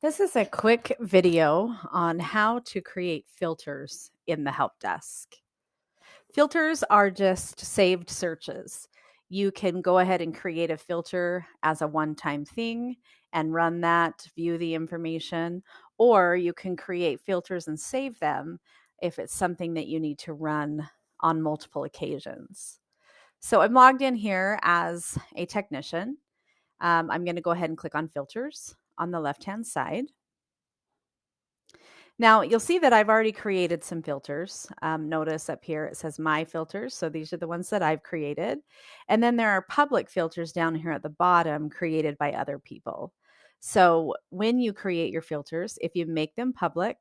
This is a quick video on how to create filters in the help desk. Filters are just saved searches. You can go ahead and create a filter as a one-time thing and run that, view the information, or you can create filters and save them if it's something that you need to run on multiple occasions. So I'm logged in here as a technician. I'm going to go ahead and click on filters on the left-hand side. Now you'll see that I've already created some filters. Notice up here it says my filters. So these are the ones that I've created. And then there are public filters down here at the bottom created by other people. So when you create your filters, if you make them public,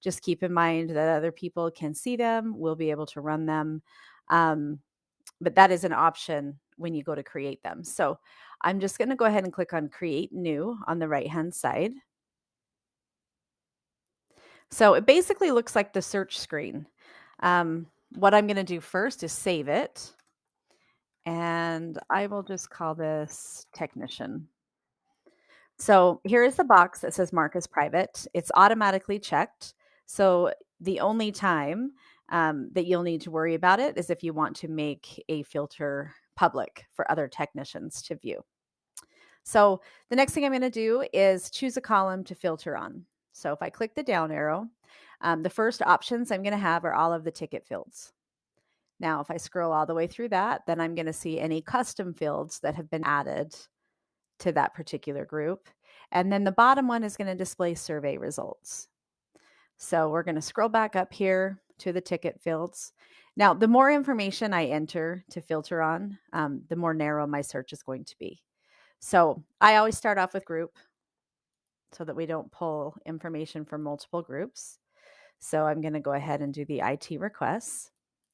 just keep in mind that other people can see them, will be able to run them. But that is an option when you go to create them. So I'm just going to go ahead and click on Create New on the right-hand side. So it basically looks like the search screen. What I'm going to do first is save it. And I will just call this technician. So here is the box that says mark as private. It's automatically checked. So the only time that you'll need to worry about it is if you want to make a filter public for other technicians to view. So the next thing I'm going to do is choose a column to filter on. So if I click the down arrow, the first options I'm going to have are all of the ticket fields. Now, if I scroll all the way through that, then I'm going to see any custom fields that have been added to that particular group. And then the bottom one is going to display survey results. So we're going to scroll back up here to the ticket fields. Now, the more information I enter to filter on, the more narrow my search is going to be. So I always start off with group so that we don't pull information from multiple groups. So I'm going to go ahead and do the IT requests,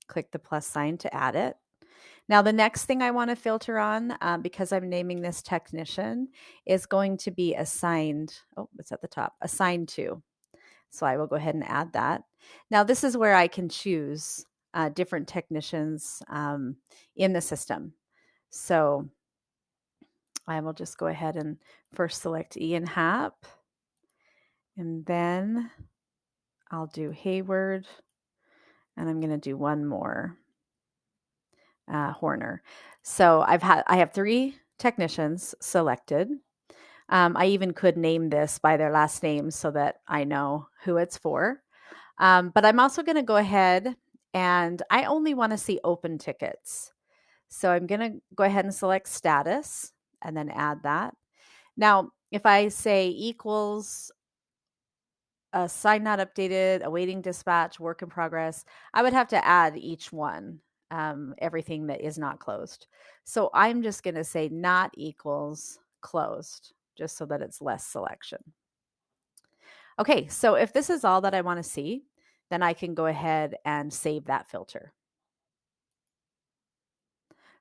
click the plus sign to add it. Now, the next thing I want to filter on, because I'm naming this technician, is going to be assigned. Oh, it's at the top, assigned to. So I will go ahead and add that. Now, this is where I can choose different technicians in the system. So I will just go ahead and first select Ian Happ, and then I'll do Hayward, and I'm going to do one more, Horner. So I have 3 technicians selected. I even could name this by their last names so that I know who it's for. But I'm also going to go ahead and I only want to see open tickets. So I'm going to go ahead and select status and then add that. Now, if I say equals sign not updated, awaiting dispatch, work in progress, I would have to add each one, everything that is not closed. So I'm just going to say not equals closed, just so that it's less selection. Okay, so if this is all that I want to see, then I can go ahead and save that filter.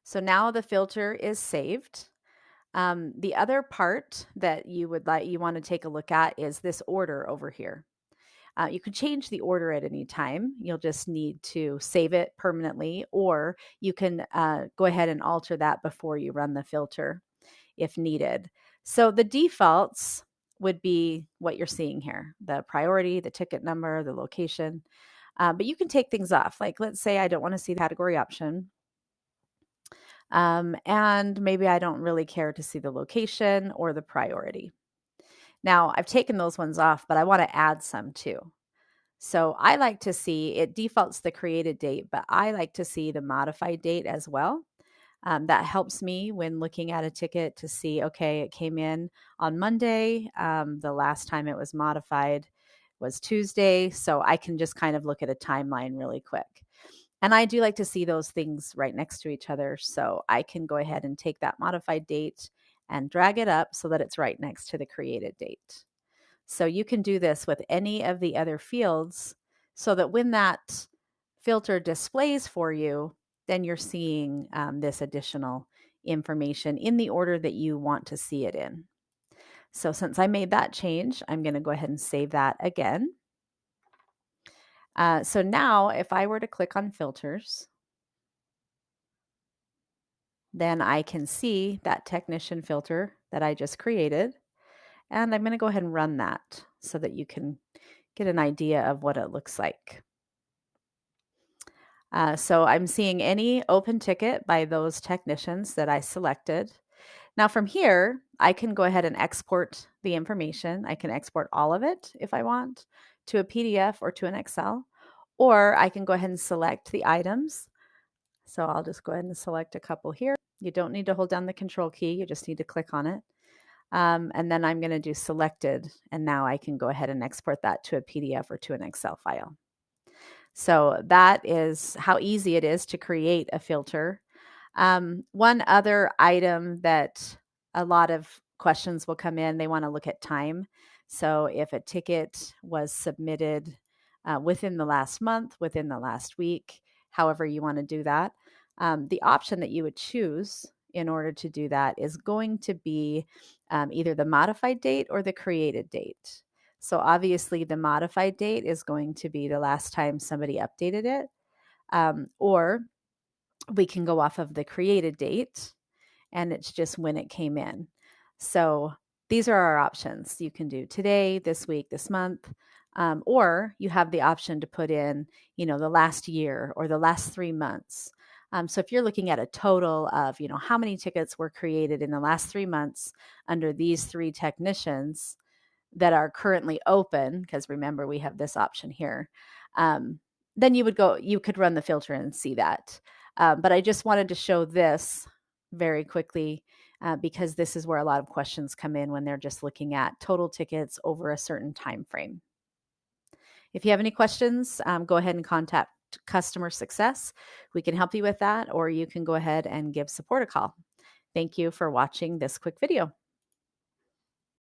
So now the filter is saved. The other part that you want to take a look at is this order over here. You can change the order at any time. You'll just need to save it permanently, or you can go ahead and alter that before you run the filter if needed. So the defaults would be what you're seeing here: the priority, the ticket number, the location. But you can take things off. Like, let's say I don't want to see the category option. And maybe I don't really care to see the location or the priority. Now, I've taken those ones off, but I want to add some too. So I like to see, it defaults the created date, but I like to see the modified date as well. That helps me when looking at a ticket to see, okay, it came in on Monday. The last time it was modified was Tuesday. So I can just kind of look at a timeline really quick. And I do like to see those things right next to each other. So I can go ahead and take that modified date and drag it up so that it's right next to the created date. So you can do this with any of the other fields so that when that filter displays for you, then you're seeing this additional information in the order that you want to see it in. So since I made that change, I'm going to go ahead and save that again. So now if I were to click on filters, then I can see that technician filter that I just created. And I'm going to go ahead and run that so that you can get an idea of what it looks like. So I'm seeing any open ticket by those technicians that I selected. Now from here, I can go ahead and export the information. I can export all of it if I want to a PDF or to an Excel, or I can go ahead and select the items. So I'll just go ahead and select a couple here. You don't need to hold down the control key. You just need to click on it. And then I'm going to do selected. And now I can go ahead and export that to a PDF or to an Excel file. So that is how easy it is to create a filter. One other item that a lot of questions will come in, they want to look at time. So if a ticket was submitted within the last month, within the last week, however you want to do that, the option that you would choose in order to do that is going to be either the modified date or the created date. So obviously the modified date is going to be the last time somebody updated it, or we can go off of the created date and it's just when it came in. So these are our options. You can do today, this week, this month, or you have the option to put in, the last year or the last 3 months. So if you're looking at a total of, how many tickets were created in the last 3 months under these 3 technicians that are currently open, because remember we have this option here, then you could run the filter and see that. But I just wanted to show this very quickly because this is where a lot of questions come in when they're just looking at total tickets over a certain time frame. If you have any questions, go ahead and contact customer success. We can help you with that, or you can go ahead and give support a call. Thank you for watching this quick video.